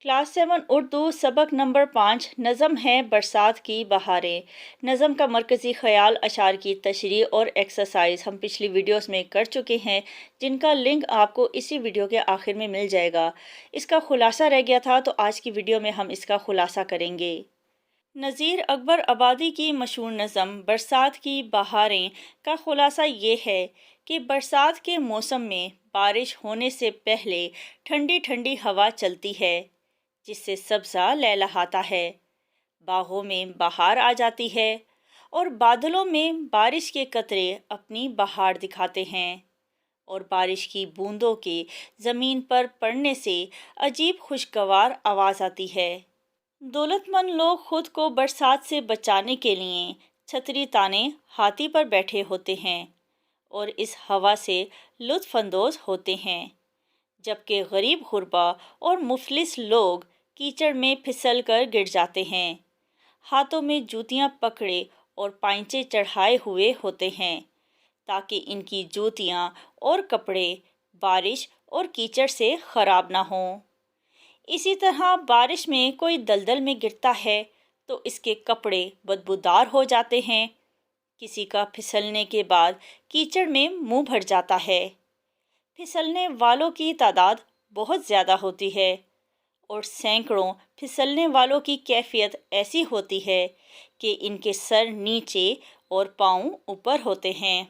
Class 7 Urdu सबक number 5 नज़म है बरसात की बहारें। नज़म का मरकज़ी ख़याल अशार की तशरीह और एक्सरसाइज हम पिछली वीडियोस में कर चुके हैं, जिनका लिंक आपको इसी वीडियो के आखिर में मिल जाएगा। इसका खुलासा रह गया था, तो आज की वीडियो में हम इसका खुलासा करेंगे। नज़ीर अकबर आबादी की मशहूर नज़म बरसात की बहारें का खुलासा ये है कि बरसात के मौसम में बारिश होने से पहले ठंडी ठंडी हवा चलती है, जिससे सब्ज़ा लहलहाता है, बागों में बहार आ जाती है और बादलों में बारिश के कतरे अपनी बहार दिखाते हैं और बारिश की बूंदों के ज़मीन पर पड़ने से अजीब खुशगवार आवाज़ आती है। दौलतमंद लोग खुद को बरसात से बचाने के लिए छतरी ताने हाथी पर बैठे होते हैं और इस हवा से लुत्फ़ अंदोज़ होते हैं, जबकि गरीब गुरबा और मुफलिस लोग कीचड़ में फिसल कर गिर जाते हैं, हाथों में जूतियां पकड़े और पाइंचे चढ़ाए हुए होते हैं ताकि इनकी जूतियां और कपड़े बारिश और कीचड़ से ख़राब ना हों। इसी तरह बारिश में कोई दलदल में गिरता है तो इसके कपड़े बदबूदार हो जाते हैं, किसी का फिसलने के बाद कीचड़ में मुंह भर जाता है। फिसलने वालों की तादाद बहुत ज़्यादा होती है और सैकड़ों फिसलने वालों की कैफियत ऐसी होती है कि इनके सर नीचे और पाँव ऊपर होते हैं।